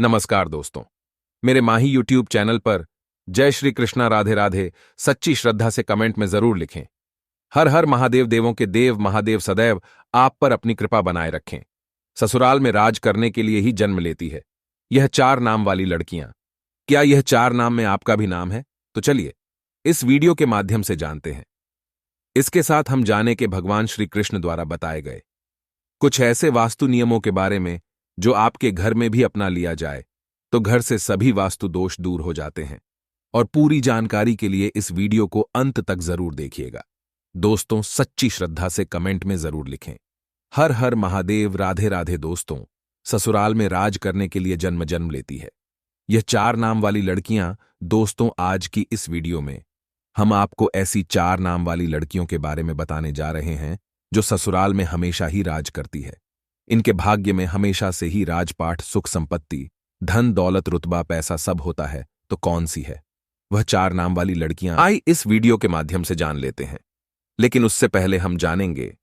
नमस्कार दोस्तों। मेरे माही यूट्यूब चैनल पर जय श्री कृष्णा राधे राधे सच्ची श्रद्धा से कमेंट में जरूर लिखें। हर हर महादेव, देवों के देव महादेव सदैव आप पर अपनी कृपा बनाए रखें। ससुराल में राज करने के लिए ही जन्म लेती है यह 4 नाम वाली लड़कियां। क्या यह 4 नाम में आपका भी नाम है? तो चलिए इस वीडियो के माध्यम से जानते हैं। इसके साथ हम जाने के भगवान श्री कृष्ण द्वारा बताए गए कुछ ऐसे वास्तु नियमों के बारे में जो आपके घर में भी अपना लिया जाए तो घर से सभी वास्तु दोष दूर हो जाते हैं। और पूरी जानकारी के लिए इस वीडियो को अंत तक जरूर देखिएगा। दोस्तों, सच्ची श्रद्धा से कमेंट में जरूर लिखें हर हर महादेव राधे राधे। दोस्तों, ससुराल में राज करने के लिए जन्म लेती है यह 4 नाम वाली लड़कियां। दोस्तों, आज की इस वीडियो में हम आपको ऐसी 4 नाम वाली लड़कियों के बारे में बताने जा रहे हैं जो ससुराल में हमेशा ही राज करती है। इनके भाग्य में हमेशा से ही राजपाट, सुख संपत्ति, धन दौलत, रुतबा, पैसा सब होता है। तो कौन सी है वह 4 नाम वाली लड़कियां? आई इस वीडियो के माध्यम से जान लेते हैं। लेकिन उससे पहले हम जानेंगे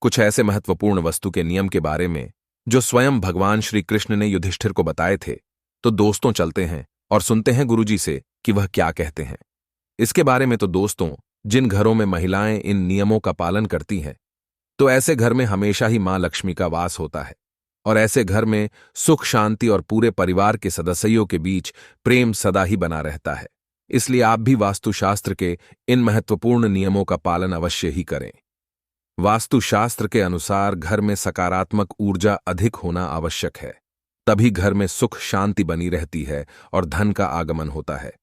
कुछ ऐसे महत्वपूर्ण वस्तु के नियम के बारे में जो स्वयं भगवान श्री कृष्ण ने युधिष्ठिर को बताए थे। तो दोस्तों, चलते हैं और सुनते हैं गुरुजी से कि वह क्या कहते हैं इसके बारे में। तो दोस्तों, जिन घरों में महिलाएं इन नियमों का पालन करती हैं तो ऐसे घर में हमेशा ही मां लक्ष्मी का वास होता है और ऐसे घर में सुख, शांति और पूरे परिवार के सदस्यों के बीच प्रेम सदा ही बना रहता है। इसलिए आप भी वास्तुशास्त्र के इन महत्वपूर्ण नियमों का पालन अवश्य ही करें। वास्तुशास्त्र के अनुसार घर में सकारात्मक ऊर्जा अधिक होना आवश्यक है, तभी घर में सुख शांति बनी रहती है और धन का आगमन होता है।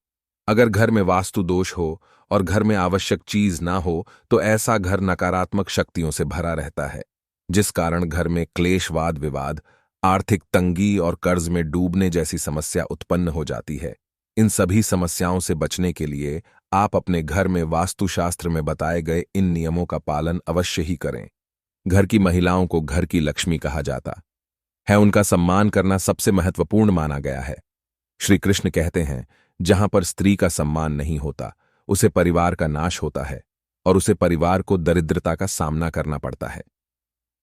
अगर घर में वास्तु दोष हो और घर में आवश्यक चीज ना हो तो ऐसा घर नकारात्मक शक्तियों से भरा रहता है, जिस कारण घर में क्लेश, वाद विवाद, आर्थिक तंगी और कर्ज में डूबने जैसी समस्या उत्पन्न हो जाती है। इन सभी समस्याओं से बचने के लिए आप अपने घर में वास्तुशास्त्र में बताए गए इन नियमों का पालन अवश्य ही करें। घर की महिलाओं को घर की लक्ष्मी कहा जाता है, उनका सम्मान करना सबसे महत्वपूर्ण माना गया है। श्री कृष्ण कहते हैं, जहां पर स्त्री का सम्मान नहीं होता उसे परिवार का नाश होता है और उसे परिवार को दरिद्रता का सामना करना पड़ता है,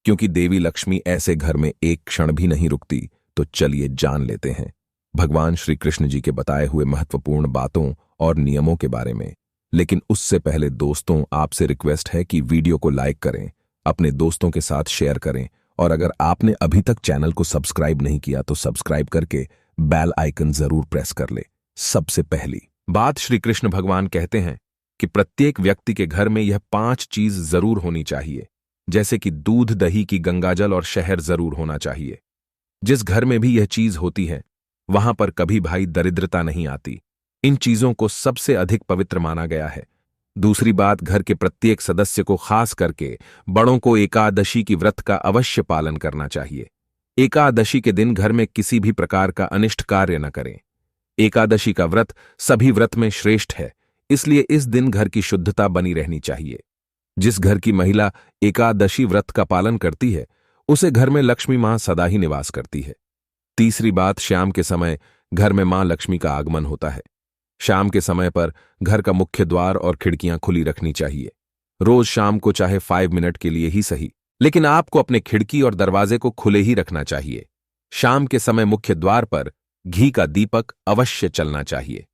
क्योंकि देवी लक्ष्मी ऐसे घर में एक क्षण भी नहीं रुकती। तो चलिए जान लेते हैं भगवान श्री कृष्ण जी के बताए हुए महत्वपूर्ण बातों और नियमों के बारे में। लेकिन उससे पहले दोस्तों, आपसे रिक्वेस्ट है कि वीडियो को लाइक करें, अपने दोस्तों के साथ शेयर करें और अगर आपने अभी तक चैनल को सब्सक्राइब नहीं किया तो सब्सक्राइब करके बेल आइकन जरूर प्रेस कर ले। सबसे पहली बात, श्री कृष्ण भगवान कहते हैं कि प्रत्येक व्यक्ति के घर में यह 5 चीज जरूर होनी चाहिए, जैसे कि दूध, दही की गंगाजल और शहद जरूर होना चाहिए। जिस घर में भी यह चीज होती है वहां पर कभी भाई दरिद्रता नहीं आती। इन चीजों को सबसे अधिक पवित्र माना गया है। दूसरी बात, घर के प्रत्येक सदस्य को, खास करके बड़ों को एकादशी की व्रत का अवश्य पालन करना चाहिए। एकादशी के दिन घर में किसी भी प्रकार का अनिष्ट कार्य न करें। एकादशी का व्रत सभी व्रत में श्रेष्ठ है, इसलिए इस दिन घर की शुद्धता बनी रहनी चाहिए। जिस घर की महिला एकादशी व्रत का पालन करती है उसे घर में लक्ष्मी मां सदा ही निवास करती है। तीसरी बात, शाम के समय घर में मां लक्ष्मी का आगमन होता है। शाम के समय पर घर का मुख्य द्वार और खिड़कियां खुली रखनी चाहिए। रोज शाम को चाहे 5 मिनट के लिए ही सही, लेकिन आपको अपने खिड़की और दरवाजे को खुले ही रखना चाहिए। शाम के समय मुख्य द्वार पर घी का दीपक अवश्य चलना चाहिए।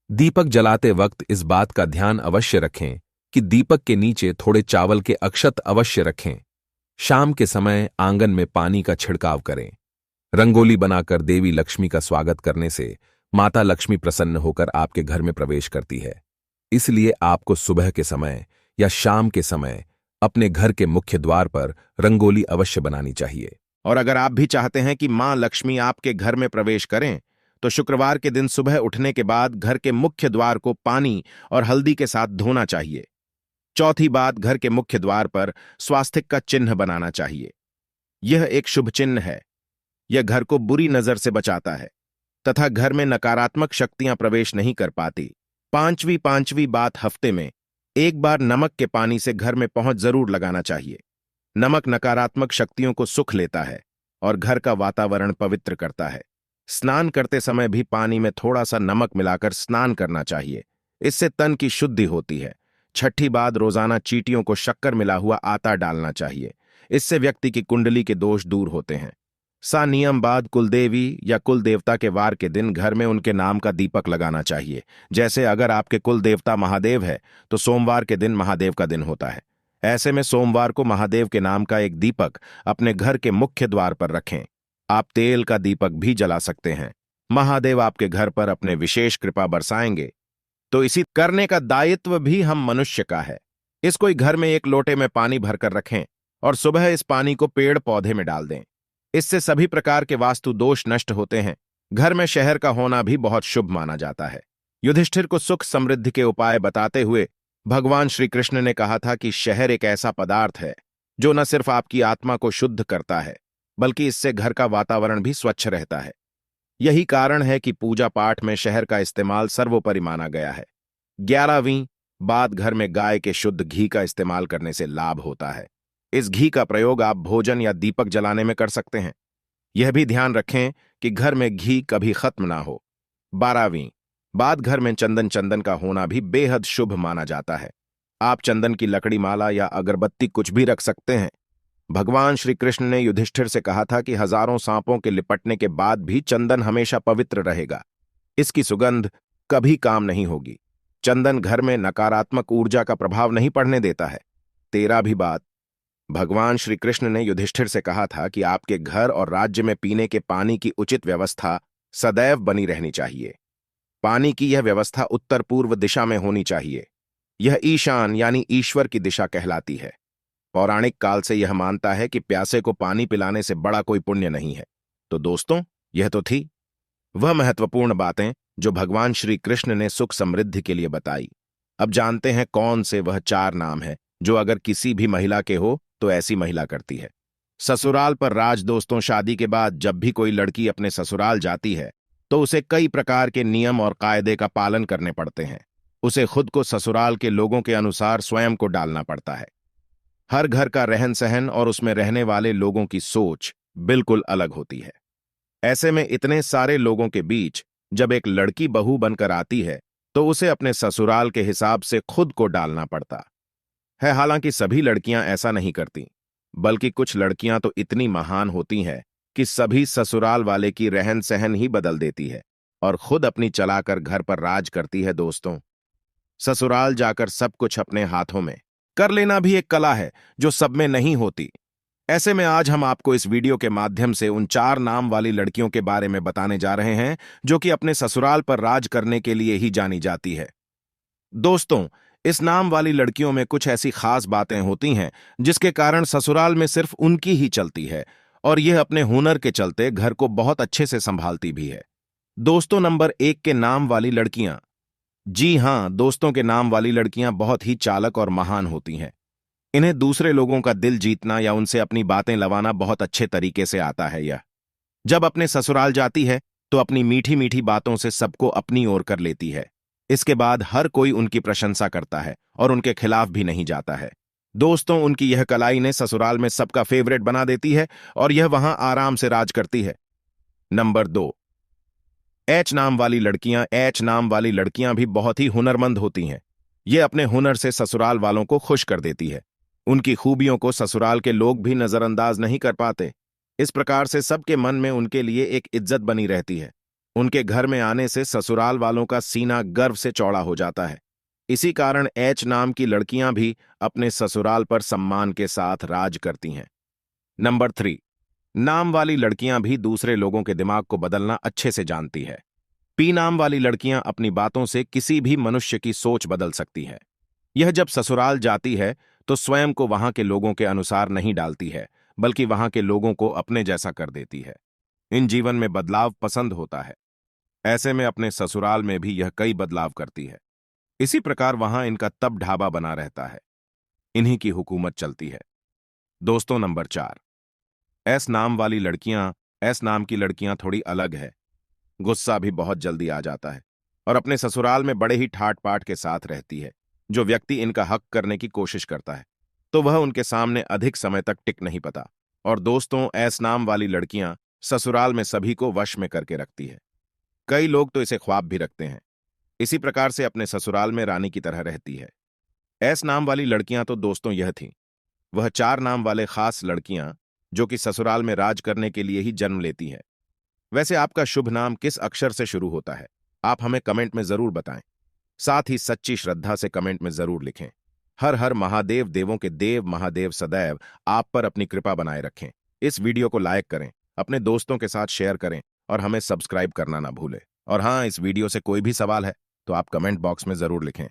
दीपक जलाते वक्त इस बात का ध्यान अवश्य रखें कि दीपक के नीचे थोड़े चावल के अक्षत अवश्य रखें। शाम के समय आंगन में पानी का छिड़काव करें। रंगोली बनाकर देवी लक्ष्मी का स्वागत करने से माता लक्ष्मी प्रसन्न होकर आपके घर में प्रवेश करती है। इसलिए आपको सुबह के समय या शाम के समय अपने घर के मुख्य द्वार पर रंगोली अवश्य बनानी चाहिए। और अगर आप भी चाहते हैं कि मां लक्ष्मी आपके घर में प्रवेश करें तो शुक्रवार के दिन सुबह उठने के बाद घर के मुख्य द्वार को पानी और हल्दी के साथ धोना चाहिए। चौथी बात, घर के मुख्य द्वार पर स्वास्तिक का चिन्ह बनाना चाहिए। यह एक शुभ चिन्ह है। यह घर को बुरी नजर से बचाता है तथा घर में नकारात्मक शक्तियां प्रवेश नहीं कर पाती। पांचवी बात, हफ्ते में एक बार नमक के पानी से घर में पहुंच जरूर लगाना चाहिए। नमक नकारात्मक शक्तियों को सुख लेता है और घर का वातावरण पवित्र करता है। स्नान करते समय भी पानी में थोड़ा सा नमक मिलाकर स्नान करना चाहिए, इससे तन की शुद्धि होती है। छठी बात, रोजाना चींटियों को शक्कर मिला हुआ आटा डालना चाहिए, इससे व्यक्ति की कुंडली के दोष दूर होते हैं। सा नियम बाद कुलदेवी या कुल देवता के वार के दिन घर में उनके नाम का दीपक लगाना चाहिए। जैसे अगर आपके कुल देवता महादेव है तो सोमवार के दिन महादेव का दिन होता है। ऐसे में सोमवार को महादेव के नाम का एक दीपक अपने घर के मुख्य द्वार पर रखें। आप तेल का दीपक भी जला सकते हैं। महादेव आपके घर पर अपने विशेष कृपा बरसाएंगे। तो इसी करने का दायित्व भी हम मनुष्य का है। इसको घर में एक लोटे में पानी भरकर रखें और सुबह इस पानी को पेड़ पौधे में डाल दें। इससे सभी प्रकार के वास्तु दोष नष्ट होते हैं। घर में शहर का होना भी बहुत शुभ माना जाता है। युधिष्ठिर को सुख समृद्धि के उपाय बताते हुए भगवान श्री कृष्ण ने कहा था कि शहर एक ऐसा पदार्थ है जो न सिर्फ आपकी आत्मा को शुद्ध करता है बल्कि इससे घर का वातावरण भी स्वच्छ रहता है। यही कारण है कि पूजा पाठ में शहर का इस्तेमाल सर्वोपरि माना गया है। 11वीं बात, घर में गाय के शुद्ध घी का इस्तेमाल करने से लाभ होता है। इस घी का प्रयोग आप भोजन या दीपक जलाने में कर सकते हैं। यह भी ध्यान रखें कि घर में घी कभी खत्म ना हो। 12वीं बात, घर में चंदन का होना भी बेहद शुभ माना जाता है। आप चंदन की लकड़ी माला या अगरबत्ती कुछ भी रख सकते हैं। भगवान श्री कृष्ण ने युधिष्ठिर से कहा था कि हजारों सांपों के लिपटने के बाद भी चंदन हमेशा पवित्र रहेगा। इसकी सुगंध कभी काम नहीं होगी। चंदन घर में नकारात्मक ऊर्जा का प्रभाव नहीं पड़ने देता है। 13वीं बात, भगवान श्री कृष्ण ने युधिष्ठिर से कहा था कि आपके घर और राज्य में पीने के पानी की उचित व्यवस्था सदैव बनी रहनी चाहिए। पानी की यह व्यवस्था उत्तर पूर्व दिशा में होनी चाहिए। यह ईशान यानी ईश्वर की दिशा कहलाती है। पौराणिक काल से यह मानता है कि प्यासे को पानी पिलाने से बड़ा कोई पुण्य नहीं है। तो दोस्तों, यह तो थी वह महत्वपूर्ण बातें जो भगवान श्री कृष्ण ने सुख समृद्धि के लिए बताई। अब जानते हैं कौन से वह 4 नाम हैं जो अगर किसी भी महिला के हो तो ऐसी महिला करती है। ससुराल पर राज। दोस्तों, शादी के बाद जब भी कोई लड़की अपने ससुराल जाती है तो उसे कई प्रकार के नियम और कायदे का पालन करने पड़ते हैं। उसे खुद को ससुराल के लोगों के अनुसार स्वयं को डालना पड़ता है। हर घर का रहन सहन और उसमें रहने वाले लोगों की सोच बिल्कुल अलग होती है। ऐसे में इतने सारे लोगों के बीच जब एक लड़की बहू बनकर आती है तो उसे अपने ससुराल के हिसाब से खुद को डालना पड़ता है। हालांकि सभी लड़कियां ऐसा नहीं करती, बल्कि कुछ लड़कियां तो इतनी महान होती हैं कि सभी ससुराल वाले की रहन सहन ही बदल देती है और खुद अपनी चलाकर घर पर राज करती है। दोस्तों, ससुराल जाकर सब कुछ अपने हाथों में कर लेना भी एक कला है जो सब में नहीं होती। ऐसे में आज हम आपको इस वीडियो के माध्यम से उन 4 नाम वाली लड़कियों के बारे में बताने जा रहे हैं जो कि अपने ससुराल पर राज करने के लिए ही जानी जाती है। दोस्तों, इस नाम वाली लड़कियों में कुछ ऐसी खास बातें होती हैं जिसके कारण ससुराल में सिर्फ उनकी ही चलती है और यह अपने हुनर के चलते घर को बहुत अच्छे से संभालती भी है। दोस्तों, नंबर 1 के नाम वाली लड़कियां। जी हां दोस्तों, के नाम वाली लड़कियां बहुत ही चालक और महान होती हैं। इन्हें दूसरे लोगों का दिल जीतना या उनसे अपनी बातें लवाना बहुत अच्छे तरीके से आता है। यह जब अपने ससुराल जाती है तो अपनी मीठी मीठी बातों से सबको अपनी ओर कर लेती है। इसके बाद हर कोई उनकी प्रशंसा करता है और उनके खिलाफ भी नहीं जाता है। दोस्तों, उनकी यह कलाई ने ससुराल में सबका फेवरेट बना देती है और यह वहां आराम से राज करती है। नंबर 2, एच नाम वाली लड़कियां। एच नाम वाली लड़कियां भी बहुत ही हुनरमंद होती हैं। ये अपने हुनर से ससुराल वालों को खुश कर देती है। उनकी खूबियों को ससुराल के लोग भी नजरअंदाज नहीं कर पाते। इस प्रकार से सबके मन में उनके लिए एक इज्जत बनी रहती है। उनके घर में आने से ससुराल वालों का सीना गर्व से चौड़ा हो जाता है। इसी कारण एच नाम की लड़कियां भी अपने ससुराल पर सम्मान के साथ राज करती हैं। नंबर 3, नाम वाली लड़कियां भी दूसरे लोगों के दिमाग को बदलना अच्छे से जानती है। पी नाम वाली लड़कियां अपनी बातों से किसी भी मनुष्य की सोच बदल सकती है। यह जब ससुराल जाती है तो स्वयं को वहां के लोगों के अनुसार नहीं डालती है, बल्कि वहां के लोगों को अपने जैसा कर देती है। इन जीवन में बदलाव पसंद होता है। ऐसे में अपने ससुराल में भी यह कई बदलाव करती है। इसी प्रकार वहां इनका तब ढाबा बना रहता है। इन्हीं की हुकूमत चलती है। दोस्तों, नंबर 4, एस नाम वाली लड़कियां। एस नाम की लड़कियां थोड़ी अलग है। गुस्सा भी बहुत जल्दी आ जाता है और अपने ससुराल में बड़े ही ठाट पाट के साथ रहती है। जो व्यक्ति इनका हक करने की कोशिश करता है तो वह उनके सामने अधिक समय तक टिक नहीं पाता। और दोस्तों, एस नाम वाली लड़कियां ससुराल में सभी को वश में करके रखती है। कई लोग तो इसे ख्वाब भी रखते हैं। इसी प्रकार से अपने ससुराल में रानी की तरह रहती है। एस नाम वाली लड़कियां तो दोस्तों यह थीं वह 4 नाम वाले खास लड़कियां जो कि ससुराल में राज करने के लिए ही जन्म लेती है। वैसे आपका शुभ नाम किस अक्षर से शुरू होता है? आप हमें कमेंट में जरूर बताएं। साथ ही सच्ची श्रद्धा से कमेंट में जरूर लिखें। हर हर महादेव, देवों के देव महादेव सदैव आप पर अपनी कृपा बनाए रखें। इस वीडियो को लाइक करें, अपने दोस्तों के साथ शेयर करें और हमें सब्सक्राइब करना ना भूलें। और हाँ, इस वीडियो से कोई भी सवाल है तो आप कमेंट बॉक्स में जरूर लिखें।